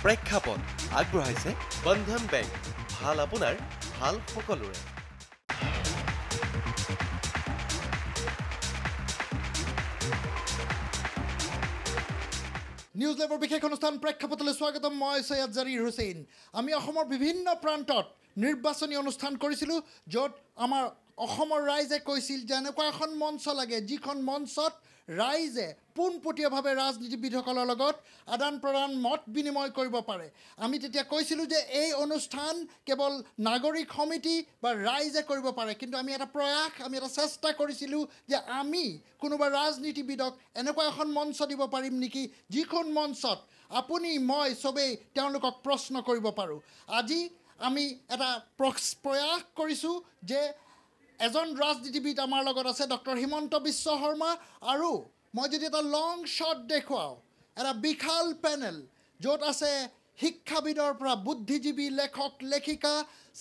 প্ৰেক্ষাপট আগবঢ়াইছে বন্ধন বেংক ভাল আপোনাৰ ভাল সকলোৰে নিউজ লাইভৰ বিশেষ অনুষ্ঠান প্ৰেক্ষাপটলৈ স্বাগতম মই সৈয়দ জাৰিৰ হুছেইন আমি অসমৰ বিভিন্ন প্ৰান্তত নিৰ্বাচনী অনুষ্ঠান কৰিছিলোঁ য'ত আমাৰ অসমৰ ৰাইজে কৈছিল যে এনেকুৱা এখন মঞ্চ লাগে যিখন মঞ্চত ৰাইজে পোনপটীয়াভাৱে ৰাজনীতিবিদসকলৰ লগত আদান প্ৰদান মত বিনিময় কৰিব পাৰে আমি তেতিয়া কৈছিলোঁ যে এই অনুষ্ঠান কেৱল নাগৰিক সমিতি বা ৰাইজে কৰিব পাৰে কিন্তু আমি এটা প্ৰয়াস আমি এটা চেষ্টা কৰিছিলোঁ যে আমি কোনোবা ৰাজনীতিবিদক এনেকুৱা এখন মঞ্চ দিব পাৰিম নেকি যিখন মঞ্চত আপুনি মই চবেই তেওঁলোকক প্ৰশ্ন কৰিব পাৰোঁ আজি আমি এটা প্ৰয়াস কৰিছোঁ যে এজন ৰাজনীতিবিদ আমাৰ লগত আছে ডক্টৰ হিমন্ত বিশ্ব শৰ্মা আৰু মই যদি এটা লং শ্বট দেখুৱাওঁ এটা বিশাল পেনেল য'ত আছে শিক্ষাবিদৰ পৰা বুদ্ধিজীৱী লেখক লেখিকা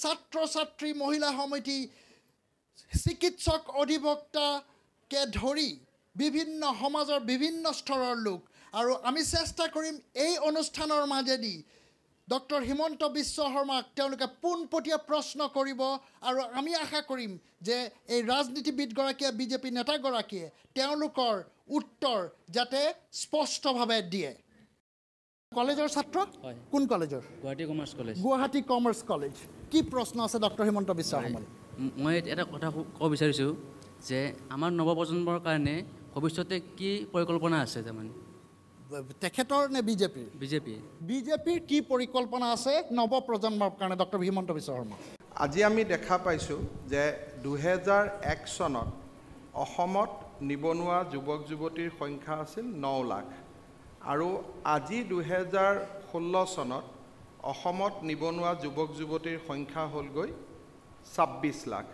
ছাত্ৰ ছাত্ৰী মহিলা সমিতি চিকিৎসক অধিবক্তাকে ধৰি বিভিন্ন সমাজৰ বিভিন্ন স্তৰৰ লোক আৰু আমি চেষ্টা কৰিম এই অনুষ্ঠানৰ মাজেদি ডক্টৰ হিমন্ত বিশ্ব শৰ্মাক তেওঁলোকে পোনপটীয়া প্ৰশ্ন কৰিব আৰু আমি আশা কৰিম যে এই ৰাজনীতিবিদগৰাকীয়ে বিজেপি নেতাগৰাকীয়ে তেওঁলোকৰ উত্তৰ যাতে স্পষ্টভাৱে দিয়ে কলেজৰ ছাত্ৰ কোন কলেজৰ গুৱাহাটী কমাৰ্চ কলেজ কি প্ৰশ্ন আছে ডক্টৰ হিমন্ত বিশ্ব শৰ্মালৈ মই এটা কথা ক'ব বিচাৰিছোঁ যে আমাৰ নৱপ্ৰজন্মৰ কাৰণে ভৱিষ্যতে কি পৰিকল্পনা আছে তাৰমানে তেখেতৰ নে বিজেপিৰ কি পৰিকল্পনা আছে নৱপ্ৰজন্মৰ কাৰণে ডক্টৰ হিমন্ত বিশ্ব শৰ্মা আজি আমি দেখা পাইছোঁ যে 2001 চনত অসমত নিবনুৱা যুৱক যুৱতীৰ সংখ্যা আছিল 9 লাখ আৰু আজি 2016 চনত অসমত নিবনুৱা যুৱক যুৱতীৰ সংখ্যা হ'লগৈ 26 লাখ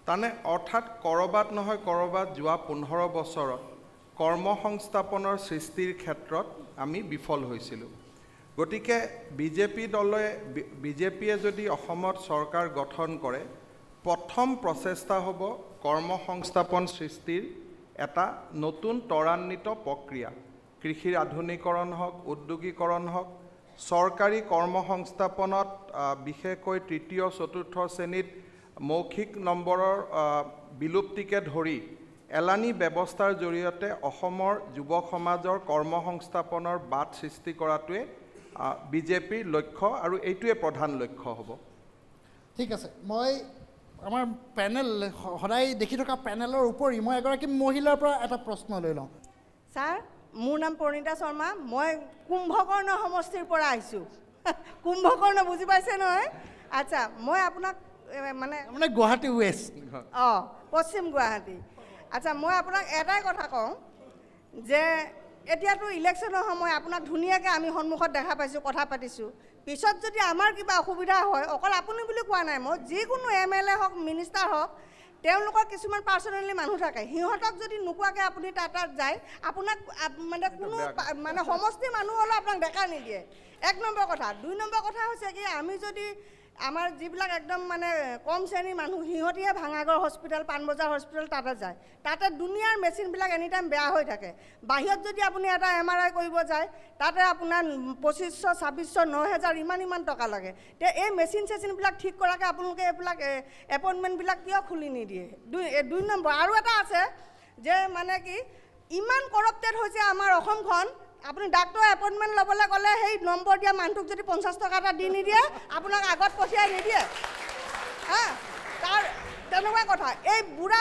তানে অৰ্থাৎ কৰবাত নহয় কৰবাত যোৱা 15 বছৰত কৰ্মসংস্থাপনৰ সৃষ্টিৰ ক্ষেত্ৰত আমি বিফল হৈছিলোঁ গতিকে বিজেপিয়ে যদি অসমত চৰকাৰ গঠন কৰে প্ৰথম প্ৰচেষ্টা হ'ব কৰ্মসংস্থাপন সৃষ্টিৰ এটা নতুন ত্বৰান্বিত প্ৰক্ৰিয়া কৃষিৰ আধুনিকৰণ হওক উদ্যোগীকৰণ হওক চৰকাৰী কৰ্মসংস্থাপনত বিশেষকৈ তৃতীয় চতুৰ্থ শ্ৰেণীত মৌখিক নম্বৰৰ বিলুপ্তিকে ধৰি এলানি ব্যৱস্থাৰ জৰিয়তে অসমৰ যুৱ সমাজৰ কৰ্মসংস্থাপনৰ বাট সৃষ্টি কৰাটোৱে বিজেপিৰ লক্ষ্য আৰু এইটোৱে প্ৰধান লক্ষ্য হ'ব ঠিক আছে মই আমাৰ পেনেল সদায় দেখি থকা পেনেলৰ উপৰি মই এগৰাকী মহিলাৰ পৰা এটা প্ৰশ্ন লৈ লওঁ ছাৰ মোৰ নাম প্ৰণীতা শৰ্মা মই কুম্ভকৰ্ণ সমষ্টিৰ পৰা আহিছোঁ কুম্ভকৰ্ণ বুজি পাইছে নহয় আচ্ছা মই আপোনাক মানে গুৱাহাটী ৱেষ্ট পশ্চিম গুৱাহাটী আচ্ছা মই আপোনাক এটাই কথা কওঁ যে এতিয়াতো ইলেকশ্যনৰ সময় আপোনাক ধুনীয়াকৈ আমি সন্মুখত দেখা পাইছোঁ কথা পাতিছোঁ পিছত যদি আমাৰ কিবা অসুবিধা হয় অকল আপুনি বুলি কোৱা নাই মই যিকোনো MLA হওক মিনিষ্টাৰ হওক তেওঁলোকৰ কিছুমান পাৰ্চনেলি মানুহ থাকে সিহঁতক যদি নোকোৱাকৈ আপুনি তাত যায় আপোনাক মানে কোনো মানে সমষ্টি মানুহ হ'লেও আপোনাক দেখা নিদিয়ে 1 নম্বৰ কথা 2 নম্বৰ কথা হৈছে কি আমি যদি আমাৰ যিবিলাক একদম মানে কম শ্ৰেণীৰ মানুহ সিহঁতিহে ভাঙাগড় হস্পিটেল পাণবজাৰ হস্পিটেল তাতে যায় তাতে দুনিয়াৰ মেচিনবিলাক এনি টাইম বেয়া হৈ থাকে বাহিৰত যদি আপুনি এটা MRI কৰিব যায় তাতে আপোনাৰ 2500 2600 9000 ইমান টকা লাগে তে এই মেচিন চেচিনবিলাক ঠিক কৰাকৈ আপোনালোকে এইবিলাক এপইণ্টমেণ্টবিলাক কিয় খুলি নিদিয়ে 2 নম্বৰ আৰু এটা আছে যে মানে কি ইমান কৰাপ্টেড হৈছে আমাৰ অসমখন আপুনি ডাক্তৰ এপইণ্টমেণ্ট ল'বলৈ গ'লে সেই নম্বৰ দিয়া মানুহটোক যদি 50 টকা এটা দি নিদিয়ে আপোনাক আগত পঠিয়াই নিদিয়ে তাৰ তেনেকুৱা কথা এই বুঢ়া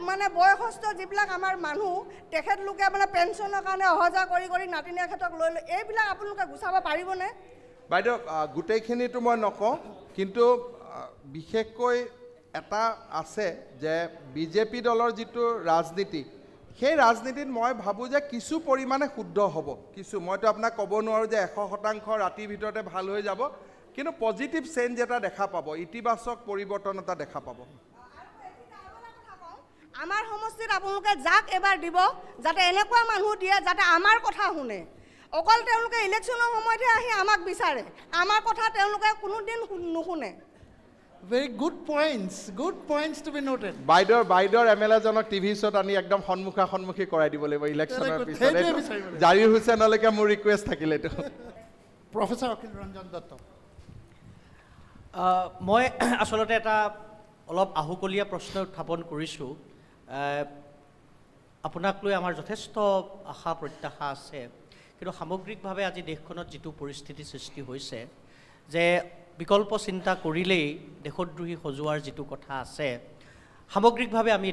মানে বয়সস্থ যিবিলাক আমাৰ মানুহ তেখেতলোকে মানে পেঞ্চনৰ কাৰণে অহা যোৱা কৰি নাতিনীয়া ক্ষেত্ৰত লৈ এইবিলাক আপোনালোকে গুচাব পাৰিবনে বাইদেউ গোটেইখিনিতো মই নকওঁ কিন্তু বিশেষকৈ এটা আছে যে বিজেপি দলৰ যিটো ৰাজনীতি সেই ৰাজনীতিত মই ভাবোঁ যে কিছু পৰিমাণে শুদ্ধ হ'ব কিছু মইতো আপোনাক ক'ব নোৱাৰোঁ যে 100% ৰাতিৰ ভিতৰতে ভাল হৈ যাব কিন্তু পজিটিভ চেঞ্জ এটা দেখা পাব ইতিবাচক পৰিৱৰ্তন এটা দেখা পাব আমাৰ সমষ্টিত আপোনালোকে যাক এবাৰ দিব যাতে এনেকুৱা মানুহ দিয়ে যাতে আমাৰ কথা শুনে অকল তেওঁলোকে ইলেকশ্যনৰ সময়তহে আহি আমাক বিচাৰে আমাৰ কথা তেওঁলোকে কোনোদিন নুশুনে Very good points to be noted. বাইদেউৰ MLA জনক টিভি শ্ব'ত আনি একদম সন্মুখী কৰাই দিব লাগিব ইলেকশ্যনৰ পিছতে জাৰিৰ হুছেইনলৈকে মোৰ ৰিকুৱেষ্ট থাকিলে এইটো প্ৰফেচাৰ অখিল ৰঞ্জন দত্ত। মই আচলতে এটা অলপ আহুকলীয়া প্ৰশ্ন উত্থাপন কৰিছোঁ। আপোনাক লৈ আমাৰ যথেষ্ট আশা প্ৰত্যাশা আছে, কিন্তু সামগ্ৰিকভাৱে আজি দেশখনত যিটো পৰিস্থিতি সৃষ্টি হৈছে যে বিকল্প চিন্তা কৰিলেই দেশদ্ৰোহী সজোৱাৰ যিটো কথা আছে, সামগ্ৰিকভাৱে আমি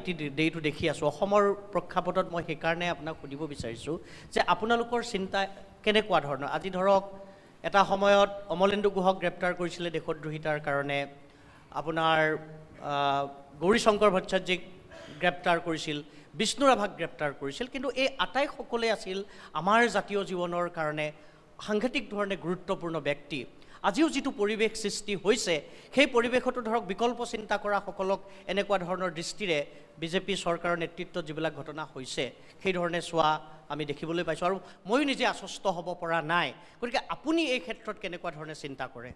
এইটো দেখি আছোঁ। অসমৰ প্ৰেক্ষাপটত মই সেইকাৰণে আপোনাক সুধিব বিচাৰিছোঁ যে আপোনালোকৰ চিন্তা কেনেকুৱা ধৰণৰ? আজি ধৰক এটা সময়ত অমলেন্দু গুহক গ্ৰেপ্তাৰ কৰিছিলে দেশদ্ৰোহিতাৰ কাৰণে, আপোনাৰ গৌৰীশংকৰ ভট্টাচাৰ্যক গ্ৰেপ্তাৰ কৰিছিল, বিষ্ণু ৰাভাক গ্ৰেপ্তাৰ কৰিছিল, কিন্তু এই আটাইসকলে আছিল আমাৰ জাতীয় জীৱনৰ কাৰণে সাংঘাতিক ধৰণে গুৰুত্বপূৰ্ণ ব্যক্তি। আজিও যিটো পৰিৱেশ সৃষ্টি হৈছে সেই পৰিৱেশতো ধৰক বিকল্প চিন্তা কৰাসকলক এনেকুৱা ধৰণৰ দৃষ্টিৰে বিজেপি চৰকাৰৰ নেতৃত্বত যিবিলাক ঘটনা হৈছে সেই ধৰণে চোৱা আমি দেখিবলৈ পাইছোঁ, আৰু ময়ো নিজে আশ্বস্ত হ'ব পৰা নাই। গতিকে আপুনি এই ক্ষেত্ৰত কেনেকুৱা ধৰণে চিন্তা কৰে?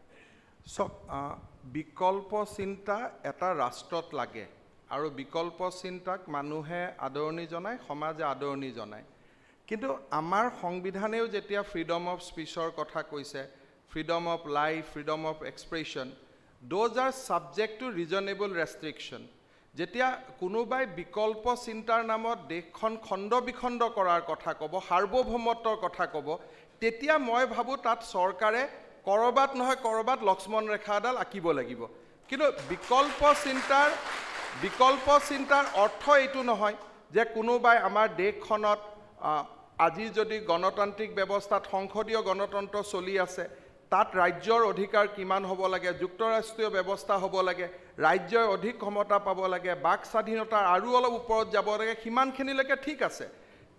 চাওক, বিকল্প চিন্তা এটা ৰাষ্ট্ৰত লাগে, আৰু বিকল্প চিন্তাক মানুহে আদৰণি জনায়, সমাজে আদৰণি জনায়। কিন্তু আমাৰ সংবিধানেও যেতিয়া ফ্ৰীডম অফ স্পীচৰ কথা কৈছে, freedom of life, freedom of expression, those are subject to reasonable restriction. যেতিয়া কোনোবাই বিকল্প চিন্তাৰ নামত দেশখন খণ্ড বিখণ্ড কৰাৰ কথা ক'ব, সাৰ্বভৌমত্বৰ কথা ক'ব, তেতিয়া মই ভাবোঁ তাত চৰকাৰে ক'ৰবাত নহয় ক'ৰবাত লক্ষ্মণ ৰেখা এডাল আঁকিব লাগিব। কিন্তু বিকল্প চিন্তাৰ অৰ্থ এইটো নহয় যে কোনোবাই আমাৰ দেশখনত আজি যদি গণতান্ত্ৰিক ব্যৱস্থাত সংসদীয় গণতন্ত্ৰ চলি আছে, তাত ৰাজ্যৰ অধিকাৰ কিমান হ'ব লাগে, যুক্তৰাষ্ট্ৰীয় ব্যৱস্থা হ'ব লাগে, ৰাজ্যই অধিক ক্ষমতা পাব লাগে, বাক স্বাধীনতাৰ আৰু অলপ ওপৰত যাব লাগে, সিমানখিনিলৈকে ঠিক আছে।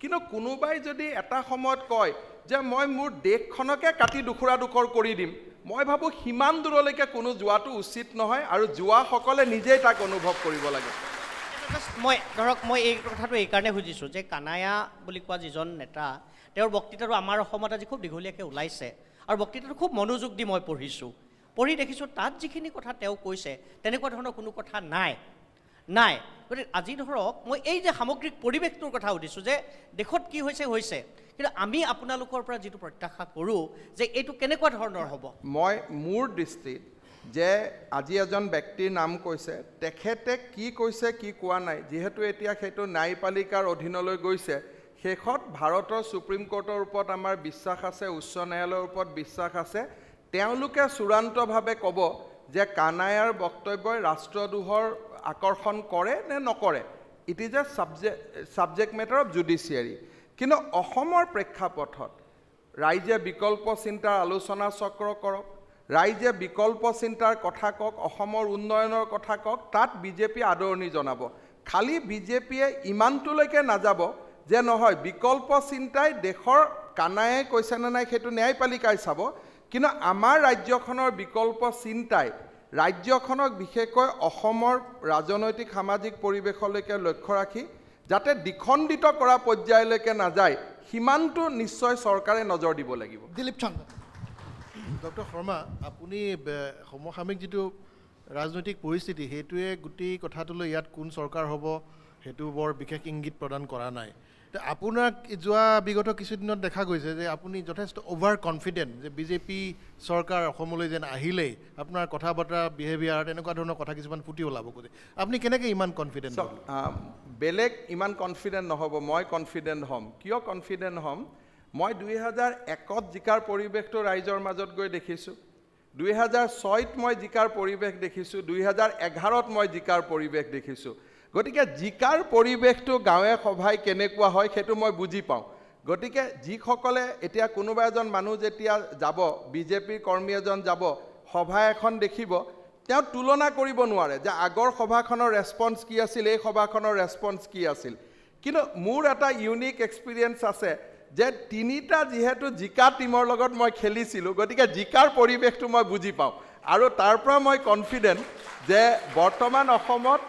কিন্তু কোনোবাই যদি এটা সময়ত কয় যে মই মোৰ দেশখনকে কাটি দুখুৰা দুখৰ কৰি দিম, মই ভাবোঁ সিমান দূৰলৈকে কোনো যোৱাটো উচিত নহয়, আৰু যোৱাসকলে নিজেই তাক অনুভৱ কৰিব লাগে। মই এই কথাটো এইকাৰণে সুধিছোঁ যে কানায়া বুলি কোৱা যিজন নেতা, তেওঁৰ বক্তৃতাটো আমাৰ অসমত আজি খুব দীঘলীয়াকৈ ওলাইছে, আৰু বক্তৃতাটো খুব মনোযোগ দি মই পঢ়ি দেখিছোঁ তাত যিখিনি কথা তেওঁ কৈছে তেনেকুৱা ধৰণৰ কোনো কথা নাই। গতিকে আজি ধৰক মই এই যে সামগ্ৰিক পৰিৱেশটোৰ কথা সুধিছোঁ যে দেশত কি হৈছে, কিন্তু আমি আপোনালোকৰ পৰা যিটো প্ৰত্যাশা কৰোঁ যে এইটো কেনেকুৱা ধৰণৰ হ'ব। মই মোৰ দৃষ্টিত যে আজি এজন ব্যক্তিৰ নাম কৈছে, তেখেতে কি কৈছে কি কোৱা নাই, যিহেতু এতিয়া সেইটো ন্যায়পালিকাৰ অধীনলৈ গৈছে, শেষত ভাৰতৰ সুপ্ৰিম কোৰ্টৰ ওপৰত আমাৰ বিশ্বাস আছে, উচ্চ ন্যায়ালয়ৰ ওপৰত বিশ্বাস আছে, তেওঁলোকে চূড়ান্তভাৱে ক'ব যে কানায়াৰ বক্তব্যই ৰাষ্ট্ৰদ্ৰোহৰ আকৰ্ষণ কৰে নে নকৰে। It is a subject matter of judiciary. কিন্তু অসমৰ প্ৰেক্ষাপটত ৰাইজে বিকল্প চিন্তাৰ আলোচনা চক্ৰ কৰক, ৰাইজে বিকল্প চিন্তাৰ কথা কওক, অসমৰ উন্নয়নৰ কথা কওক, তাত বিজেপি আদৰণি জনাব। খালি বিজেপিয়ে ইমানটোলৈকে নাযাব যে নহয় বিকল্প চিন্তাই দেশৰ কানায়ে কৈছে নে নাই সেইটো ন্যায়পালিকাই চাব, কিন্তু আমাৰ ৰাজ্যখনৰ বিকল্প চিন্তাই ৰাজ্যখনক বিশেষকৈ অসমৰ ৰাজনৈতিক সামাজিক পৰিৱেশলৈকে লক্ষ্য ৰাখি যাতে দ্বিখণ্ডিত কৰা পৰ্যায়লৈকে নাযায়, সিমানটো নিশ্চয় চৰকাৰে নজৰ দিব লাগিব। দিলীপ চন্দ্ৰ। ডক্টৰ শৰ্মা, আপুনি সমসাময়িক যিটো ৰাজনৈতিক পৰিস্থিতি সেইটোৱে গোটেই কথাটোলৈ ইয়াত কোন চৰকাৰ হ'ব সেইটো বৰ বিশেষ ইংগিত প্ৰদান কৰা নাই। আপোনাক যোৱা বিগত কিছুদিনত দেখা গৈছে যে আপুনি যথেষ্ট অভাৰ কনফিডেণ্ট যে বিজেপি চৰকাৰ অসমলৈ যেন আহিলেই আপোনাৰ কথা বতৰা বিহেভিয়াৰ এনেকুৱা ধৰণৰ কথা কিছুমান ফুটি ওলাব খোজে, আপুনি কেনেকৈ ইমান কনফিডেণ্ট? বেলেগ ইমান কনফিডেণ্ট নহ'ব, মই কনফিডেণ্ট হ'ম। কিয় কনফিডেণ্ট হ'ম? মই 2001ত জিকাৰ পৰিৱেশটো ৰাইজৰ মাজত গৈ দেখিছোঁ, 2006ত মই জিকাৰ পৰিৱেশ দেখিছোঁ, 2011ত মই জিকাৰ পৰিৱেশ দেখিছোঁ। গতিকে জিকাৰ পৰিৱেশটো গাঁৱে সভাই কেনেকুৱা হয় সেইটো মই বুজি পাওঁ। গতিকে যিসকলে এতিয়া কোনোবা এজন মানুহ যেতিয়া যাব, বিজেপিৰ কৰ্মী এজন যাব, সভা এখন দেখিব, তেওঁ তুলনা কৰিব নোৱাৰে যে আগৰ সভাখনৰ ৰেছপন্স কি আছিল, এই সভাখনৰ ৰেছপন্স কি আছিল। কিন্তু মোৰ এটা ইউনিক এক্সপিৰিয়েঞ্চ আছে যে তিনিটা যিহেতু জিকা টিমৰ লগত মই খেলিছিলোঁ, গতিকে জিকাৰ পৰিৱেশটো মই বুজি পাওঁ, আৰু তাৰ পৰা মই কনফিডেণ্ট যে বৰ্তমান অসমত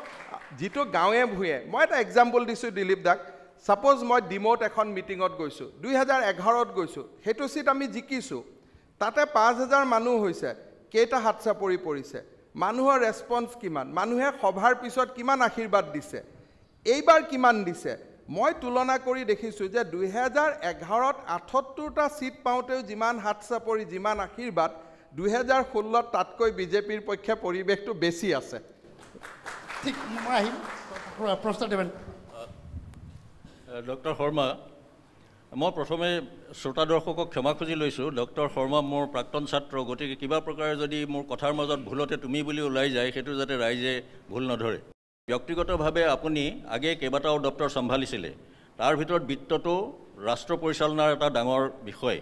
যিটো গাঁৱে ভূঞে, মই এটা এক্সাম্পল দিছোঁ দিলীপ দাক, ছাপ'জ মই ডিমৌত এখন মিটিঙত গৈছোঁ, 2011ত গৈছোঁ, সেইটো চিট আমি জিকিছোঁ, তাতে 5000 মানুহ হৈছে, কেইটা হাত চাপৰি পৰিছে, মানুহৰ ৰেছপন্স কিমান, মানুহে সভাৰ পিছত কিমান আশীৰ্বাদ দিছে, এইবাৰ কিমান দিছে, মই তুলনা কৰি দেখিছোঁ যে 2011ত 78টা ছিট পাওঁতেও যিমান হাত চাপৰি যিমান আশীৰ্বাদ 2016ত তাতকৈ বিজেপিৰ পক্ষে পৰিৱেশটো বেছি আছে ঠিক মই আহিম প্ৰশ্ন দেবেন ডক্টৰ শৰ্মা মই প্ৰথমে শ্ৰোতা দৰ্শকক ক্ষমা খুজি লৈছোঁ ডক্টৰ শৰ্মা মোৰ প্ৰাক্তন ছাত্ৰ গতিকে কিবা প্ৰকাৰে যদি মোৰ কথাৰ মাজত ভুলতে তুমি বুলি ওলাই যায় সেইটো যাতে ৰাইজে ভুল নধৰে ব্যক্তিগতভাৱে আপুনি আগে কেইবাটাও দপ্তৰ চম্ভালিছিলে তাৰ ভিতৰত বিত্তটো ৰাষ্ট্ৰ পৰিচালনাৰ এটা ডাঙৰ বিষয়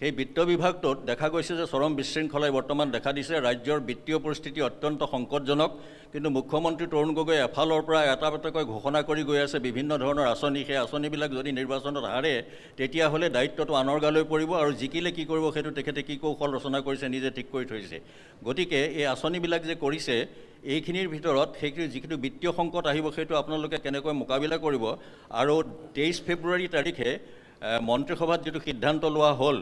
সেই বিত্ত বিভাগটোত দেখা গৈছে যে চৰম বিশৃংখলাই বৰ্তমান দেখা দিছে ৰাজ্যৰ বিত্তীয় পৰিস্থিতি অত্যন্ত সংকটজনক কিন্তু মুখ্যমন্ত্ৰী তৰুণ গগৈ এফালৰ পৰা এটা এটাকৈ ঘোষণা কৰি গৈ আছে বিভিন্ন ধৰণৰ আঁচনি সেই আঁচনিবিলাক যদি নিৰ্বাচনত হাৰে তেতিয়াহ'লে দায়িত্বটো আনৰ গালৈ পৰিব আৰু জিকিলে কি কৰিব সেইটো তেখেতে কি কৌশল ৰচনা কৰিছে নিজে ঠিক কৰি থৈছে গতিকে এই আঁচনিবিলাক যে কৰিছে এইখিনিৰ ভিতৰত সেইখিনি যিটো বিত্তীয় সংকট আহিব সেইটো আপোনালোকে কেনেকৈ মোকাবিলা কৰিব আৰু 23 ফেব্ৰুৱাৰী তাৰিখে মন্ত্ৰীসভাত যিটো সিদ্ধান্ত লোৱা হ'ল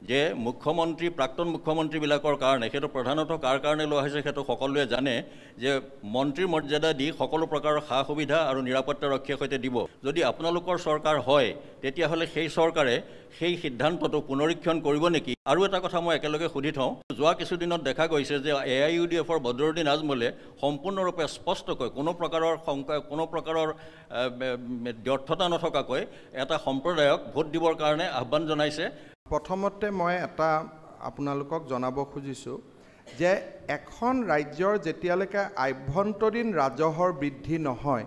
যে মুখ্যমন্ত্ৰী প্ৰাক্তন মুখ্যমন্ত্ৰীবিলাকৰ কাৰণে সেইটো প্ৰধানতঃ কাৰ কাৰণে লোৱা হৈছে সেইটো সকলোৱে জানে যে মন্ত্ৰীৰ মৰ্যাদা দি সকলো প্ৰকাৰৰ সা সুবিধা আৰু নিৰাপত্তাৰক্ষীৰ সৈতে দিব যদি আপোনালোকৰ চৰকাৰ হয় তেতিয়াহ'লে সেই চৰকাৰে সেই সিদ্ধান্তটো পুনৰীক্ষণ কৰিব নেকি আৰু এটা কথা মই একেলগে সুধি থওঁ যোৱা কিছুদিনত দেখা গৈছে যে AIUDFৰ বদৰুদ্দিন আজমলে সম্পূৰ্ণৰূপে স্পষ্টকৈ কোনো প্ৰকাৰৰ ব্যৰ্থতা নথকাকৈ এটা সম্প্ৰদায়ক ভোট দিবৰ কাৰণে আহ্বান জনাইছে প্ৰথমতে মই এটা আপোনালোকক জনাব খুজিছোঁ যে এখন ৰাজ্যৰ যেতিয়ালৈকে আভ্যন্তৰীণ ৰাজহৰ বৃদ্ধি নহয়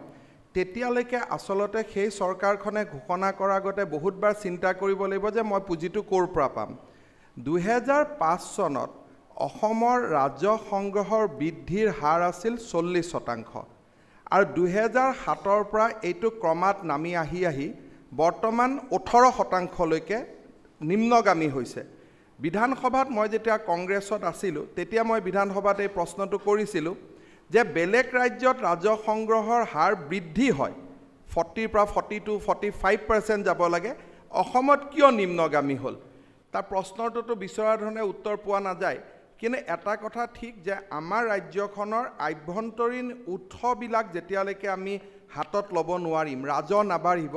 তেতিয়ালৈকে আচলতে সেই চৰকাৰখনে ঘোষণা কৰাৰ আগতে বহুতবাৰ চিন্তা কৰিব লাগিব যে মই পুঁজিটো ক'ৰ পৰা পাম 2005 চনত অসমৰ ৰাজহ সংগ্ৰহৰ বৃদ্ধিৰ হাৰ আছিল 40% আৰু 2007ৰ পৰা এইটো ক্ৰমাৎ নামি আহি বৰ্তমান 18%লৈকে নিম্নগামী হৈছে বিধানসভাত মই যেতিয়া কংগ্ৰেছত আছিলোঁ তেতিয়া মই বিধানসভাত এই প্ৰশ্নটো কৰিছিলোঁ যে বেলেগ ৰাজ্যত ৰাজহ সংগ্ৰহৰ হাৰ বৃদ্ধি হয় 40 পৰা 42 45% যাব লাগে অসমত কিয় নিম্নগামী হ'ল তাৰ প্ৰশ্নটোতো বিচৰা ধৰণে উত্তৰ পোৱা নাযায় কিন্তু এটা কথা ঠিক যে আমাৰ ৰাজ্যখনৰ আভ্যন্তৰীণ উৎসবিলাক যেতিয়ালৈকে আমি হাতত ল'ব নোৱাৰিম ৰাজহ নাবাঢ়িব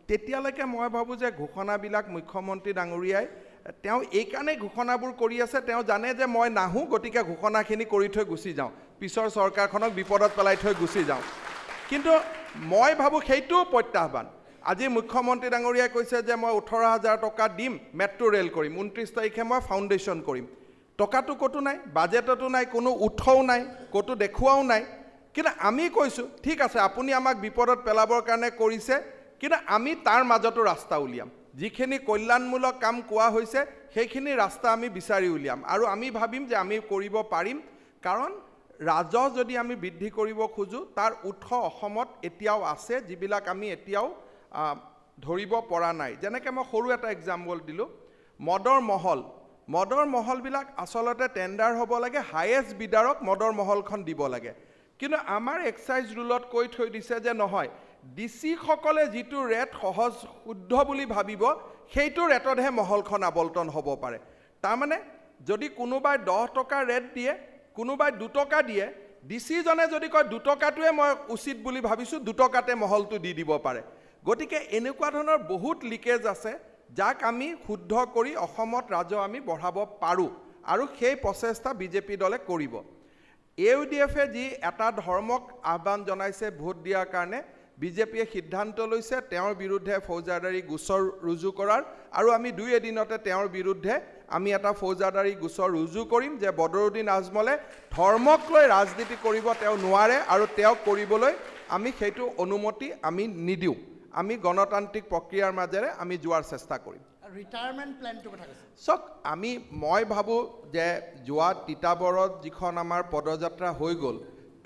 তেতিয়ালৈকে মই ভাবোঁ যে ঘোষণাবিলাক মুখ্যমন্ত্ৰী ডাঙৰীয়াই তেওঁ এইকাৰণেই ঘোষণাবোৰ কৰি আছে তেওঁ জানে যে মই নাহোঁ গতিকে ঘোষণাখিনি কৰি থৈ গুচি যাওঁ পিছৰ চৰকাৰখনক বিপদত পেলাই থৈ গুচি যাওঁ কিন্তু মই ভাবোঁ সেইটোও প্ৰত্যাহ্বান আজি মুখ্যমন্ত্ৰী ডাঙৰীয়াই কৈছে যে মই 18,000 টকা দিম মেট্ৰ' ৰেল কৰিম 29 তাৰিখে মই ফাউণ্ডেশ্যন কৰিম টকাটো ক'তো নাই বাজেটতো নাই কোনো উৎসও নাই ক'তো দেখুৱাও নাই কিন্তু আমি কৈছোঁ ঠিক আছে আপুনি আমাক বিপদত পেলাবৰ কাৰণে কৰিছে কিন্তু আমি তাৰ মাজতো ৰাস্তা উলিয়াম যিখিনি কল্যাণমূলক কাম কোৱা হৈছে সেইখিনি ৰাস্তা আমি বিচাৰি উলিয়াম আৰু আমি ভাবিম যে আমি কৰিব পাৰিম কাৰণ ৰাজহ যদি আমি বৃদ্ধি কৰিব খোজোঁ তাৰ উৎস অসমত এতিয়াও আছে যিবিলাক আমি এতিয়াও ধৰিব পৰা নাই যেনেকৈ মই সৰু এটা এক্সাম্পল দিলোঁ মদৰ মহলবিলাক আচলতে টেণ্ডাৰ হ'ব লাগে হায়েষ্ট বিডাৰক মদৰ মহলখন দিব লাগে কিন্তু আমাৰ এক্সাইজ ৰুলত কৈ থৈ দিছে যে নহয় ডিচিসকলে যিটো ৰেট সহজ শুদ্ধ বুলি ভাবিব সেইটো ৰেটতহে মহলখন আবল্টন হ'ব পাৰে তাৰমানে যদি কোনোবাই 10 টকা ৰেট দিয়ে কোনোবাই 2 টকা দিয়ে ডিচিজনে যদি কয় 2 টকাটোৱে মই উচিত বুলি ভাবিছোঁ 2 টকাতে মহলটো দি দিব পাৰে গতিকে এনেকুৱা ধৰণৰ বহুত লিকেজ আছে যাক আমি শুদ্ধ কৰি অসমত ৰাজহ আমি বঢ়াব পাৰোঁ আৰু সেই প্ৰচেষ্টা বিজেপি দলে কৰিব AUDFে যি এটা ধৰ্মক আহ্বান জনাইছে ভোট দিয়াৰ কাৰণে বিজেপিয়ে সিদ্ধান্ত লৈছে তেওঁৰ বিৰুদ্ধে ফৌজদাৰী গোচৰ ৰুজু কৰাৰ আৰু আমি 2 এদিনতে তেওঁৰ বিৰুদ্ধে আমি এটা ফৌজদাৰী গোচৰ ৰুজু কৰিম যে বদৰুদ্দিন আজমলে ধৰ্মক লৈ ৰাজনীতি কৰিব তেওঁ নোৱাৰে আৰু তেওঁক কৰিবলৈ আমি সেইটো অনুমতি আমি নিদিওঁ আমি গণতান্ত্ৰিক প্ৰক্ৰিয়াৰ মাজেৰে আমি যোৱাৰ চেষ্টা কৰিম ৰিটায়াৰমেণ্ট প্লেনটো কথা কৈছে চক মই ভাবোঁ যে যোৱা তিতাবৰত যিখন আমাৰ পদযাত্ৰা হৈ গ'ল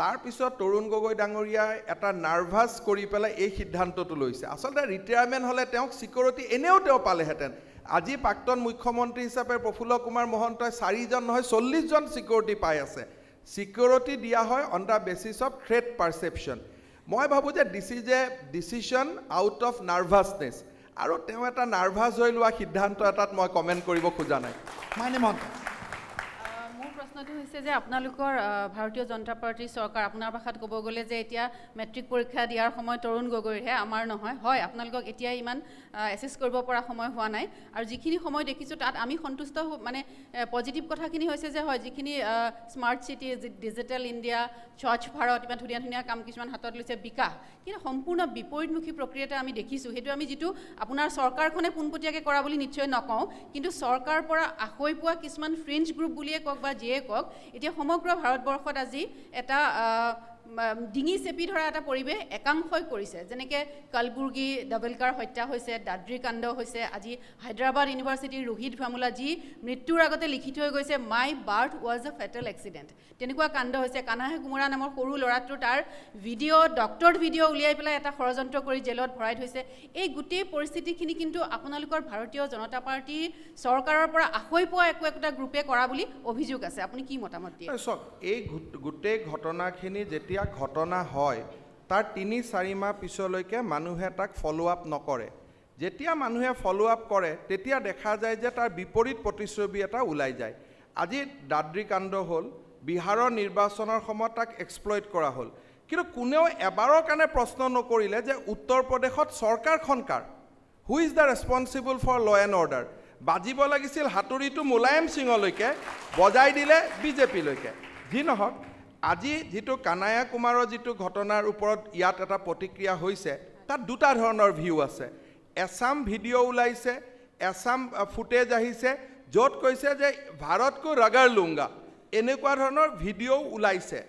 তাৰ পিছত তৰুণ গগৈ ডাঙৰীয়াই এটা নাৰ্ভাছ কৰি পেলাই এই সিদ্ধান্তটো লৈছে আচলতে ৰিটায়াৰমেণ্ট হ'লে তেওঁক ছিকিউৰিটি এনেও তেওঁ পালেহেঁতেন আজি প্ৰাক্তন মুখ্যমন্ত্ৰী হিচাপে প্ৰফুল্ল কুমাৰ মহন্তই 4জন নহয় 40জন ছিকিউৰিটি পাই আছে ছিকিউৰিটি দিয়া হয় on the basis of threat perception মই ভাবোঁ যে this is a decision out of nervousness আৰু তেওঁ এটা নাৰ্ভাছ হৈ লোৱা সিদ্ধান্ত এটাত মই কমেণ্ট কৰিব খোজা নাই মানে মন মোৰ প্ৰশ্ন প্ৰশ্নটো হৈছে যে আপোনালোকৰ ভাৰতীয় জনতা পাৰ্টিৰ চৰকাৰ আপোনাৰ ভাষাত ক'ব গ'লে যে এতিয়া মেট্ৰিক পৰীক্ষা দিয়াৰ সময় তৰুণ গগৈৰহে আমাৰ নহয় হয় আপোনালোকক এতিয়া ইমান এছেছ কৰিব পৰা সময় হোৱা নাই আৰু যিখিনি সময় দেখিছোঁ তাত আমি সন্তুষ্ট মানে পজিটিভ কথাখিনি হৈছে যে হয় যিখিনি স্মাৰ্ট চিটি ডিজিটেল ইণ্ডিয়া স্বচ্ছ ভাৰত ইমান ধুনীয়া ধুনীয়া কাম কিছুমান হাতত লৈছে বিকাশ কিন্তু সম্পূৰ্ণ বিপৰীতমুখী প্ৰক্ৰিয়া এটা আমি দেখিছোঁ সেইটো আমি যিটো আপোনাৰ চৰকাৰখনে পোনপটীয়াকৈ কৰা বুলি নিশ্চয় নকওঁ কিন্তু চৰকাৰৰ পৰা আশৈ পোৱা কিছুমান ফ্ৰেঞ্চ গ্ৰুপ বুলিয়ে কওক বা যিয়ে কওক এতিয়া সমগ্ৰ ভাৰতবৰ্ষত আজি এটা ডিঙি চেপি ধৰা এটা পৰিৱেশ একাংশই কৰিছে যেনেকৈ কালবুৰ্গী ডাবলকাৰ হত্যা হৈছে দাদ্ৰি কাণ্ড হৈছে আজি হায়দৰাবাদ ইউনিভাৰ্চিটিৰ ৰোহিত ভামুলা যি মৃত্যুৰ আগতে লিখি থৈ গৈছে my birth was a fatal accident তেনেকুৱা কাণ্ড হৈছে কানাহে কুমৰা নামৰ সৰু ল'ৰাটোৰ তাৰ ভিডিঅ' ডক্টৰ ভিডিঅ' উলিয়াই পেলাই এটা ষড়যন্ত্ৰ কৰি জেলত ভৰাই থৈছে এই গোটেই পৰিস্থিতিখিনি কিন্তু আপোনালোকৰ ভাৰতীয় জনতা পাৰ্টীৰ চৰকাৰৰ পৰা আশৈ পোৱা একোটা গ্ৰুপে কৰা বুলি অভিযোগ আছে আপুনি কি মতামত দিয়ে চাওক এই গোটেই ঘটনাখিনি যেতিয়া ঘটনা হয় তাৰ ৩-৪ মাহ পিছলৈকে মানুহে তাক ফলো আপ নকৰে যেতিয়া মানুহে ফলো আপ কৰে তেতিয়া দেখা যায় যে তাৰ বিপৰীত প্ৰতিচ্ছবি এটা ওলাই যায় আজি দাদ্ৰি কাণ্ড হ'ল বিহাৰৰ নিৰ্বাচনৰ সময়ত তাক এক্সপ্লইট কৰা হ'ল কিন্তু কোনেও এবাৰৰ কাৰণে প্ৰশ্ন নকৰিলে যে উত্তৰ প্ৰদেশত চৰকাৰখন কাৰ who is the responsible for law and order বাজিব লাগিছিল হাতুৰিটো মুলায়ম সিঙলৈকে বজাই দিলে বিজেপিলৈকে যি নহওক আজি যিটো কানায়া কুমাৰৰ যিটো ঘটনাৰ ওপৰত ইয়াত এটা প্ৰতিক্ৰিয়া হৈছে তাত দুটা ধৰণৰ ভিউ আছে এছাম ভিডিঅ' ওলাইছে এছাম ফুটেজ আহিছে য'ত কৈছে যে ভাৰতকো ৰগৰ লুংগা এনেকুৱা ধৰণৰ ভিডিঅ' ওলাইছে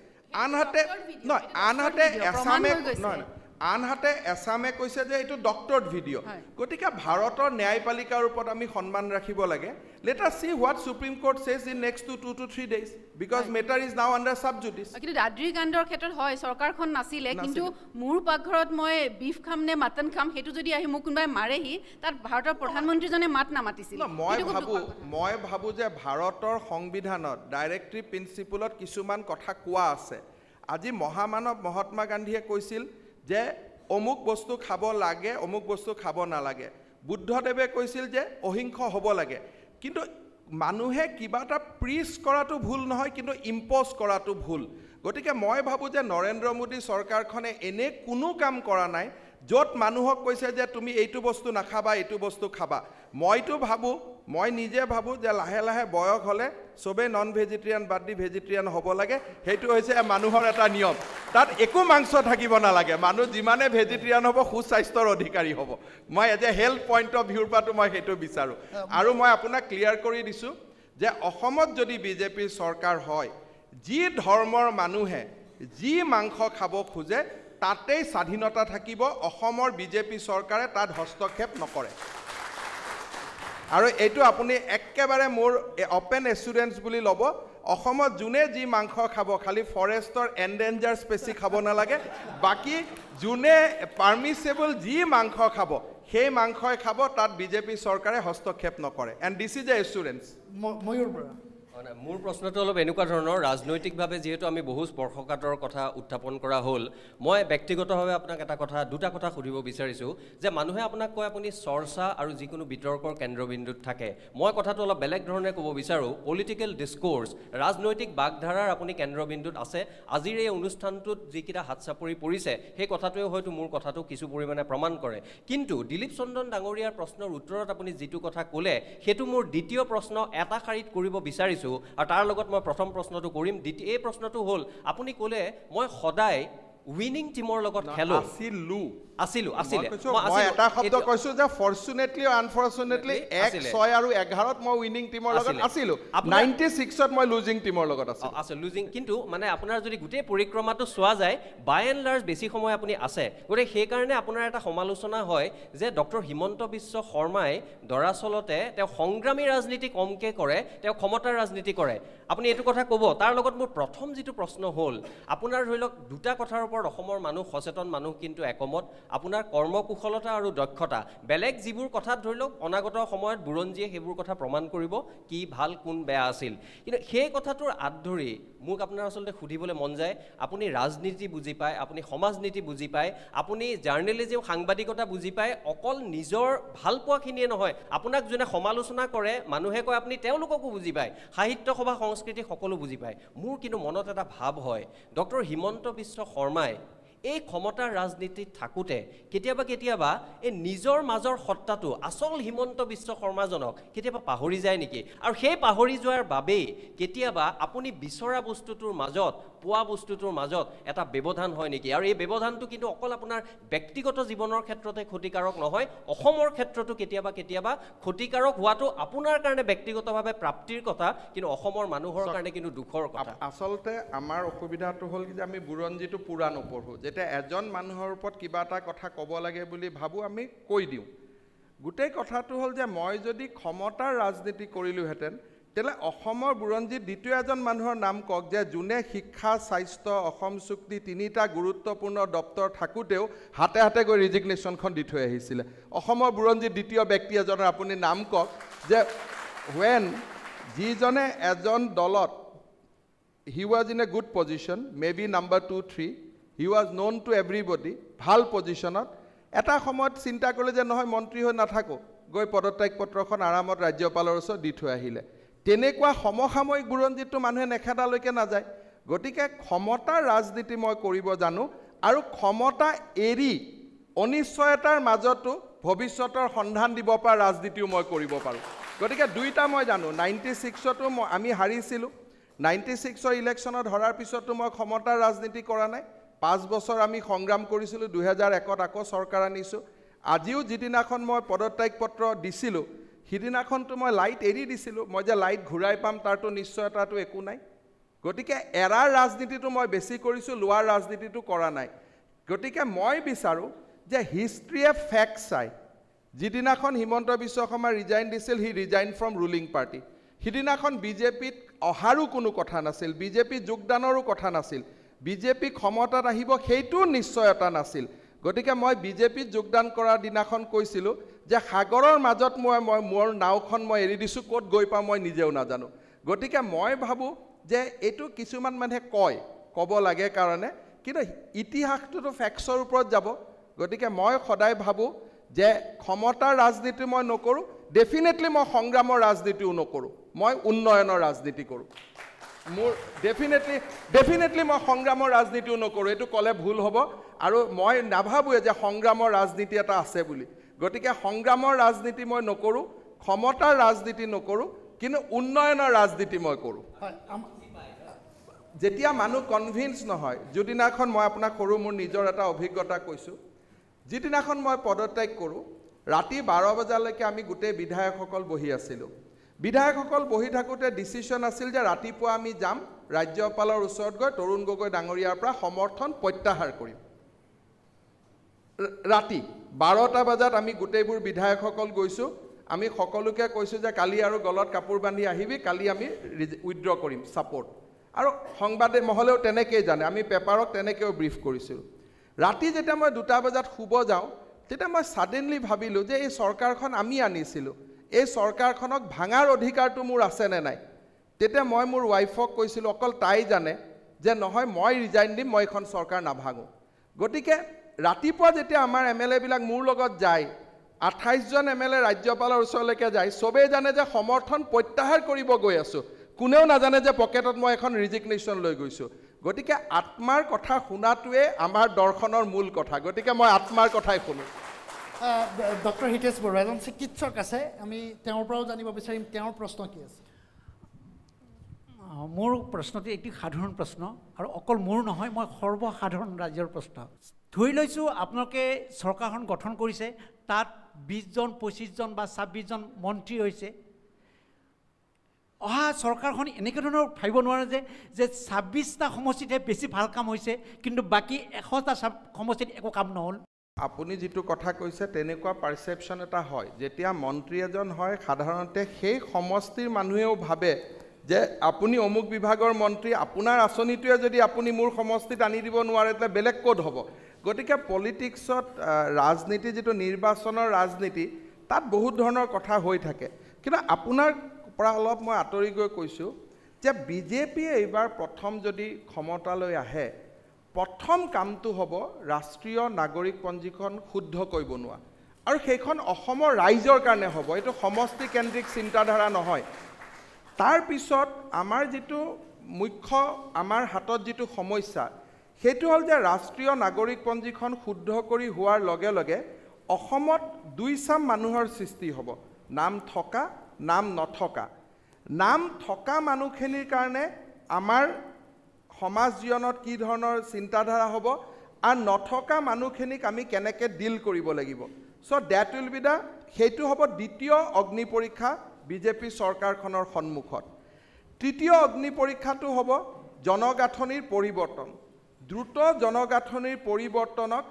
আনহাতে এছামে কৈছে যে এইটো ডক্টৰ্ড ভিডিঅ' গতিকে ভাৰতৰ ন্যায়পালিকাৰ ওপৰত আমি সন্মান ৰাখিব লাগে let us see what supreme court says in next 2 to 3 days because matter is now under sub judice কিন্তু দাদ্ৰি কাণ্ডৰ ক্ষেত্ৰত হয় চৰকাৰখন নাছিলে কিন্তু মোৰ পাকঘৰত মই বিফ খাম নে মাটন খাম সেইটো যদি আহি মোক কোনোবাই মাৰেহি তাত ভাৰতৰ প্ৰধানমন্ত্ৰীজনে মাত নামাতিছিল মই ভাবো যে ভাৰতৰ সংবিধানত ডাইৰেক্টিভ প্ৰিন্সিপলত কিছুমান কথা কোৱা আছে আজি মহামানৱ মহাত্মা গান্ধীয়ে কৈছিল যে অমুক বস্তু খাব লাগে অমুক বস্তু খাব নালাগে বুদ্ধদেৱে কৈছিল যে অহিংস হ'ব লাগে কিন্তু মানুহে কিবা এটা প্ৰিচ কৰাটো ভুল নহয় কিন্তু ইম্প'জ কৰাটো ভুল গতিকে মই ভাবোঁ যে নৰেন্দ্ৰ মোদী চৰকাৰখনে এনে কোনো কাম কৰা নাই য'ত মানুহক কৈছে যে তুমি এইটো বস্তু নাখাবা এইটো বস্তু খাবা মই নিজে ভাবোঁ যে লাহে লাহে বয়স হ'লে চবেই নন ভেজিটেৰিয়ান বাদ দি ভেজিটেৰিয়ান হ'ব লাগে সেইটো হৈছে মানুহৰ এটা নিয়ম তাত একো মাংস থাকিব নালাগে মানুহ যিমানে ভেজিটেৰিয়ান হ'ব সুস্বাস্থ্যৰ অধিকাৰী হ'ব মই as a health point of ভিউৰ পৰাটো মই সেইটো বিচাৰোঁ আৰু মই আপোনাক ক্লিয়াৰ কৰি দিছোঁ যে অসমত যদি বিজেপিৰ চৰকাৰ হয় যি ধৰ্মৰ মানুহে যি মাংস খাব খোজে তাতেই স্বাধীনতা থাকিব অসমৰ বিজেপি চৰকাৰে তাত হস্তক্ষেপ নকৰে আৰু এইটো আপুনি একেবাৰে মোৰ অপেন এছুৰেঞ্চ বুলি ল'ব অসমত যোনে যি মাংস খাব খালি ফৰেষ্টৰ এনডেঞ্জাৰ স্পেচি খাব নালাগে বাকী যোনে পাৰ্মিছেবল যি মাংস খাব সেই মাংসই খাব তাত বিজেপি চৰকাৰে হস্তক্ষেপ নকৰে and this is A assurance ময়ূৰ বৰা মোৰ প্ৰশ্নটো অলপ এনেকুৱা ধৰণৰ ৰাজনৈতিকভাৱে যিহেতু আমি বহু স্পৰ্শকাতৰ কথা উত্থাপন কৰা হ'ল মই ব্যক্তিগতভাৱে আপোনাক দুটা কথা সুধিব বিচাৰিছোঁ যে মানুহে আপোনাক কয় আপুনি চৰ্চা আৰু যিকোনো বিতৰ্কৰ কেন্দ্ৰবিন্দুত থাকে মই কথাটো অলপ বেলেগ ধৰণে ক'ব বিচাৰোঁ পলিটিকেল ডিছক'ৰ্ছ ৰাজনৈতিক বাগধাৰাৰ আপুনি কেন্দ্ৰবিন্দুত আছে আজিৰ এই অনুষ্ঠানটোত যিকেইটা হাত চাপৰি পৰিছে সেই কথাটোৱে হয়তো মোৰ কথাটো কিছু পৰিমাণে প্ৰমাণ কৰে কিন্তু দিলীপ চন্দন ডাঙৰীয়াৰ প্ৰশ্নৰ উত্তৰত আপুনি যিটো কথা ক'লে সেইটো মোৰ দ্বিতীয় প্ৰশ্ন এটা শাৰীত কৰিব বিচাৰিছোঁ আৰু তাৰ লগত মই প্ৰথম প্ৰশ্নটো কৰিম এই প্ৰশ্নটো হ'ল আপুনি ক'লে মই সদায় উইনিং টিমৰ লগত খেলো মই এটা শব্দ কৈছো যে ফৰচুনেটলি আনফৰচুনেটলি 1-6 আৰু 11ত মই উইনিং টিমৰ লগত আছিলো 96ত মই লুজিং টিমৰ লগত আছিলো লুজিং কিন্তু মানে আপোনাৰ যদি গোটেই পৰিক্ৰমাটো চোৱা যায় বাই এণ্ড লাৰ্জ বেছি সময় আপুনি আছে গতিকে সেইকাৰণে আপোনাৰ এটা সমালোচনা হয় যে ডক্টৰ হিমন্ত বিশ্ব শৰ্মাই দৰাচলতে তেওঁ সংগ্ৰামী ৰাজনীতি কমকে কৰে তেওঁ ক্ষমতাৰ ৰাজনীতি কৰে আপুনি এইটো কথা ক'ব তাৰ লগত মোৰ প্ৰথম যিটো প্ৰশ্ন হ'ল আপোনাৰ ধৰি লওক দুটা কথাৰ ওপৰত অসমৰ মানুহ সচেতন মানুহ কিন্তু একমত আপোনাৰ কৰ্মকুশলতা আৰু দক্ষতা বেলেগ যিবোৰ কথাত ধৰি লওক অনাগত সময়ত বুৰঞ্জীয়ে সেইবোৰ কথা প্ৰমাণ কৰিব কি ভাল কোন বেয়া আছিল কিন্তু সেই কথাটোৰ আঁত ধৰি মোক আপোনাৰ আচলতে সুধিবলৈ মন যায় আপুনি ৰাজনীতি বুজি পায় আপুনি সমাজনীতি বুজি পায় আপুনি জাৰ্নেলিজম সাংবাদিকতা বুজি পায় অকল নিজৰ ভাল পোৱাখিনিয়ে নহয় আপোনাক যোনে সমালোচনা কৰে মানুহে কয় আপুনি তেওঁলোককো বুজি পায় সাহিত্য সভা সংস্কৃতি সকলো বুজি পায় মোৰ কিন্তু মনত এটা ভাৱ হয় ডক্টৰ হিমন্ত বিশ্ব শৰ্মাই এই ক্ষমতাৰ ৰাজনীতিত থাকোঁতে কেতিয়াবা এই নিজৰ মাজৰ সত্তাটো আচল হিমন্ত বিশ্ব শৰ্মাজনক কেতিয়াবা পাহৰি যায় নেকি আৰু সেই পাহৰি যোৱাৰ বাবেই কেতিয়াবা আপুনি বিচৰা বস্তুটোৰ মাজত পোৱা বস্তুটোৰ মাজত এটা ব্যৱধান হয় নেকি আৰু এই ব্যৱধানটো কিন্তু অকল আপোনাৰ ব্যক্তিগত জীৱনৰ ক্ষেত্ৰতে ক্ষতিকাৰক নহয় অসমৰ ক্ষেত্ৰতো কেতিয়াবা ক্ষতিকাৰক হোৱাটো আপোনাৰ কাৰণে ব্যক্তিগতভাৱে প্ৰাপ্তিৰ কথা কিন্তু অসমৰ মানুহৰ কাৰণে কিন্তু দুখৰ কথা আচলতে আমাৰ অসুবিধাটো হ'ল যে আমি বুৰঞ্জীটো পুৰা নপঢ়োঁ যেতিয়া এজন মানুহৰ ওপৰত কিবা এটা কথা ক'ব লাগে বুলি ভাবোঁ আমি কৈ দিওঁ গোটেই কথাটো হ'ল যে মই যদি ক্ষমতাৰ ৰাজনীতি কৰিলোহেঁতেন তেলে অসমৰ বুৰঞ্জীত দ্বিতীয় এজন মানুহৰ নাম কওক যে যোনে শিক্ষা স্বাস্থ্য অসম চুক্তি তিনিটা গুৰুত্বপূৰ্ণ দপ্তৰ থাকোঁতেও হাতে হাতে গৈ ৰিজিগনেশ্যনখন দি থৈ আহিছিলে অসমৰ বুৰঞ্জীত দ্বিতীয় ব্যক্তি এজনৰ আপুনি নাম কওক যে ৱেন যিজনে এজন দলত he was in a good position maybe number 2, 3 he was known to everybody ভাল পজিশ্যনত এটা সময়ত চিন্তা কৰিলে যে নহয় মন্ত্ৰী হৈ নাথাকোঁ গৈ পদত্যাগ পত্ৰখন আৰামত ৰাজ্যপালৰ ওচৰত দি থৈ আহিলে তেনেকুৱা সমসাময়িক বুৰঞ্জীতটো মানুহে নেখেদালৈকে নাযায় গতিকে ক্ষমতাৰ ৰাজনীতি মই কৰিব জানো আৰু ক্ষমতা এৰি অনিশ্চয়তাৰ মাজতো ভৱিষ্যতৰ সন্ধান দিব পৰা ৰাজনীতিও মই কৰিব পাৰোঁ গতিকে দুইটা মই জানো 96তো আমি হাৰিছিলোঁ 96ৰ ইলেকশ্যনত হৰাৰ পিছতো মই ক্ষমতাৰ ৰাজনীতি কৰা নাই 5 বছৰ আমি সংগ্ৰাম কৰিছিলোঁ 2001ত আকৌ চৰকাৰ আনিছোঁ আজিও যিদিনাখন মই পদত্যাগ পত্ৰ দিছিলোঁ সিদিনাখনতো মই লাইট এৰি দিছিলোঁ মই যে লাইট ঘূৰাই পাম তাৰতো নিশ্চয়তাটো একো নাই গতিকে এৰাৰ ৰাজনীতিটো মই বেছি কৰিছোঁ লোৱাৰ ৰাজনীতিটো কৰা নাই গতিকে মই বিচাৰোঁ যে হিষ্ট্ৰীয়ে ফেক্ট চাই যিদিনাখন হিমন্ত বিশ্ব শৰ্মা ৰিজাইন দিছিল হি ৰিজাইন ফ্ৰম ৰুলিং পাৰ্টি সিদিনাখন বিজেপিত অহাৰো কোনো কথা নাছিল বিজেপি যোগদানৰো কথা নাছিল বিজেপি ক্ষমতাত আহিব সেইটো নিশ্চয়তা নাছিল গতিকে মই বিজেপিত যোগদান কৰাৰ দিনাখন কৈছিলোঁ যে সাগৰৰ মাজত মই মোৰ নাওখন মই এৰি দিছোঁ ক'ত গৈ পাওঁ মই নিজেও নাজানো গতিকে মই ভাবোঁ যে এইটো কিছুমান মানুহে ক'ব লাগে কাৰণে কিন্তু ইতিহাসটোতো ফেক্টছৰ ওপৰত যাব গতিকে মই সদায় ভাবোঁ যে ক্ষমতাৰ ৰাজনীতি মই নকৰোঁ ডেফিনেটলি মই সংগ্ৰামৰ ৰাজনীতিও নকৰোঁ মই উন্নয়নৰ ৰাজনীতি কৰোঁ মোৰ ডেফিনেটলি মই সংগ্ৰামৰ ৰাজনীতিও নকৰোঁ এইটো ক'লে ভুল হ'ব আৰু মই নাভাবোঁ যে সংগ্ৰামৰ ৰাজনীতি এটা আছে বুলি গতিকে সংগ্ৰামৰ ৰাজনীতি মই নকৰোঁ ক্ষমতাৰ ৰাজনীতি নকৰোঁ কিন্তু উন্নয়নৰ ৰাজনীতি মই কৰোঁ যেতিয়া মানুহ কনভিন্স নহয় যিদিনাখন মই আপোনাক সৰু মোৰ নিজৰ এটা অভিজ্ঞতা কৈছোঁ যিদিনাখন মই পদত্যাগ কৰোঁ ৰাতি 12 বজালৈকে আমি গোটেই বিধায়কসকল বহি আছিলোঁ বিধায়কসকল বহি থাকোঁতে ডিচিশ্যন আছিল যে ৰাতিপুৱা আমি যাম ৰাজ্যপালৰ ওচৰত গৈ তৰুণ গগৈ ডাঙৰীয়াৰ পৰা সমৰ্থন প্ৰত্যাহাৰ কৰিম ৰাতি 12টা বজাত আমি গোটেইবোৰ বিধায়কসকল গৈছোঁ আমি সকলোকে কৈছোঁ যে কালি আৰু গলত কাপোৰ বান্ধি আহিবি কালি আমি উইথড্ৰ কৰিম ছাপোৰ্ট আৰু সংবাদ মহলেও তেনেকৈয়ে জানে আমি পেপাৰক তেনেকৈও ব্ৰিফ কৰিছিলোঁ ৰাতি যেতিয়া মই 2টা বজাত শুব যাওঁ তেতিয়া মই ছাডেনলি ভাবিলোঁ যে এই চৰকাৰখন আমি আনিছিলোঁ এই চৰকাৰখনক ভাঙাৰ অধিকাৰটো মোৰ আছেনে নাই তেতিয়া মই মোৰ ৱাইফক কৈছিলোঁ অকল তাই জানে যে নহয় মই ৰিজাইন দিম মই এখন চৰকাৰ নাভাঙো গতিকে ৰাতিপুৱা যেতিয়া আমাৰ MLA বিলাক মোৰ লগত যায় 28জন MLA ৰাজ্যপালৰ ওচৰলৈকে যায় সবেই জানে যে সমৰ্থন প্ৰত্যাহাৰ কৰিব গৈ আছোঁ কোনেও নাজানে যে পকেটত মই এখন ৰিজিগনেশ্যন লৈ গৈছোঁ গতিকে আত্মাৰ কথা শুনাটোৱে আমাৰ দৰ্শনৰ মূল কথা গতিকে মই আত্মাৰ কথাই শুনো ডক্টৰ হিতেশ বৰুৱা এজন চিকিৎসক আছে আমি তেওঁৰ পৰাও জানিব বিচাৰিম তেওঁৰ প্ৰশ্ন কি আছে মোৰ প্ৰশ্নটো এটি সাধাৰণ প্ৰশ্ন আৰু অকল মোৰ নহয় মই সৰ্বসাধাৰণ ৰাজ্যৰ প্ৰশ্ন ধৰি লৈছোঁ আপোনালোকে চৰকাৰখন গঠন কৰিছে তাত 20জন 25জন বা 26জন মন্ত্ৰী হৈছে অহা চৰকাৰখন এনেকৈ ধৰণৰ ভাবিব নোৱাৰে যে 26টা সমষ্টিতে বেছি ভাল কাম হৈছে কিন্তু বাকী 100টা সমষ্টিত একো কাম নহ'ল আপুনি যেটো কথা কৈছে তেনেকুৱা পাৰসেপশন এটা হয় যেতিয়া মন্ত্ৰী এজন হয় সাধাৰণতে সেই সমষ্টিৰ মানুহেও ভাবে যে আপুনি অমুক বিভাগৰ মন্ত্ৰী, আপোনাৰ আঁচনিটোৱে যদি আপুনি মোৰ সমষ্টিত আনি দিব নোৱাৰে তেতিয়া বেলেগ ক'ত হ'ব। গতিকে পলিটিক্সত ৰাজনীতি যিটো নিৰ্বাচনৰ ৰাজনীতি তাত বহুত ধৰণৰ কথা হৈ থাকে। কিন্তু আপোনাৰ পৰা অলপ মই আঁতৰি গৈ কৈছোঁ যে বিজেপিয়ে এইবাৰ প্ৰথম যদি ক্ষমতালৈ আহে প্ৰথম কামটো হ'ব ৰাষ্ট্ৰীয় নাগৰিক পঞ্জীখন শুদ্ধকৈ বনোৱা, আৰু সেইখন অসমৰ ৰাইজৰ কাৰণে হ'ব, এইটো সমষ্টিকেন্দ্ৰিক চিন্তাধাৰা নহয়। তাৰ পিছত আমাৰ যিটো মুখ্য আমাৰ হাতত যিটো সমস্যা সেইটো হ'ল যে ৰাষ্ট্ৰীয় নাগৰিক পঞ্জীখন শুদ্ধ কৰি হোৱাৰ লগে লগে অসমত দুই চাম মানুহৰ সৃষ্টি হ'ব, নাম থকা নাম নথকা। নাম থকা মানুহখিনিৰ কাৰণে আমাৰ সমাজ জীৱনত কি ধৰণৰ চিন্তাধাৰা হ'ব আৰু নথকা মানুহখিনিক আমি কেনেকৈ ডিল কৰিব লাগিব। চ' ডেট উইল বি দ্য সেইটো হ'ব দ্বিতীয় অগ্নি পৰীক্ষা বিজেপি চৰকাৰখনৰ সন্মুখত। তৃতীয় অগ্নি পৰীক্ষাটো হ'ব জনগাঁথনিৰ পৰিৱৰ্তন। দ্ৰুত জনগাঁথনিৰ পৰিৱৰ্তনক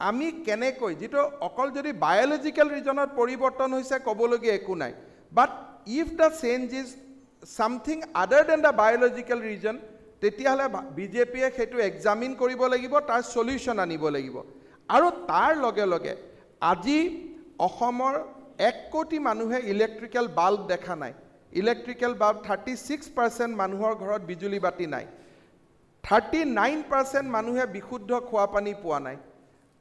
আমি কেনেকৈ, যিটো অকল যদি বায়'লজিকেল ৰিজনত পৰিৱৰ্তন হৈছে ক'বলগীয়া একো নাই, but if the change is something other than the biological reason, তেতিয়াহ'লে বিজেপিয়ে সেইটো এক্সামিন কৰিব লাগিব, তাৰ চলিউশ্যন আনিব লাগিব। আৰু তাৰ লগে লগে আজি অসমৰ 1 কোটি মানুহে ইলেক্ট্ৰিকেল বাল্ব দেখা নাই। ইলেক্ট্ৰিকেল বাল্ব 36% মানুহৰ ঘৰত বিজুলী বাতি নাই। 39% মানুহে বিশুদ্ধ খোৱা পানী পোৱা নাই।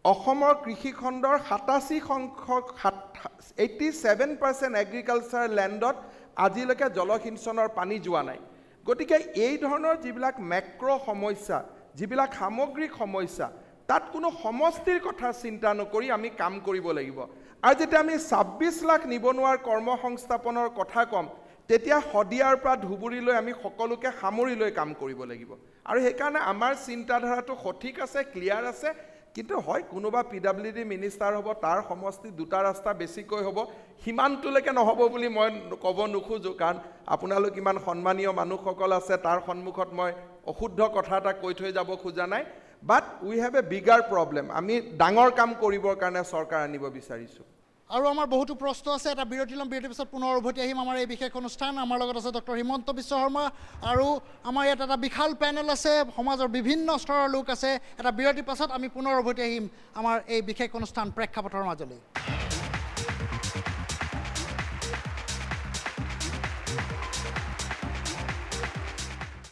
অসমৰ কৃষিখণ্ডৰ 87% এগ্ৰিকালচাৰ লেণ্ডত আজিলৈকে জলসিঞ্চনৰ পানী যোৱা নাই। গতিকে এই ধৰণৰ যিবিলাক মেক্ৰ' সমস্যা, যিবিলাক সামগ্ৰিক সমস্যা, তাত কোনো সমষ্টিৰ কথা চিন্তা নকৰি আমি কাম কৰিব লাগিব। আৰু যেতিয়া আমি 26 লাখ নিবনুৱাৰ কৰ্মসংস্থাপনৰ কথা ক'ম তেতিয়া শদিয়াৰ পৰা ধুবুৰীলৈ আমি সকলোকে সামৰি লৈ কাম কৰিব লাগিব। আৰু সেইকাৰণে আমাৰ চিন্তাধাৰাটো সঠিক আছে, ক্লিয়াৰ আছে। কিন্তু হয় কোনোবা PWD মিনিষ্টাৰ হ'ব, তাৰ সমষ্টি 2টা ৰাস্তা বেছিকৈ হ'ব, সিমানটোলৈকে নহ'ব বুলি মই ক'ব নোখোজোঁ, কাৰণ আপোনালোক ইমান সন্মানীয় মানুহসকল আছে, তাৰ সন্মুখত মই অশুদ্ধ কথা এটা কৈ থৈ যাব খোজা নাই। বাট উই হেভ এ বিগাৰ প্ৰব্লেম। আমি ডাঙৰ কাম কৰিবৰ কাৰণে চৰকাৰ আনিব বিচাৰিছোঁ। আৰু আমাৰ বহুতো প্ৰশ্ন আছে, এটা বিৰতি ল'ম, বিৰতিৰ পিছত পুনৰ উভতি আহিম আমাৰ এই বিশেষ অনুষ্ঠান। আমাৰ লগত আছে ডক্টৰ হিমন্ত বিশ্ব শৰ্মা, আৰু আমাৰ ইয়াত এটা বিশাল পেনেল আছে, সমাজৰ বিভিন্ন স্তৰৰ লোক আছে। এটা বিৰতিৰ পাছত আমি পুনৰ উভতি আহিম আমাৰ এই বিশেষ অনুষ্ঠান প্ৰেক্ষাপটৰ মাজলৈ।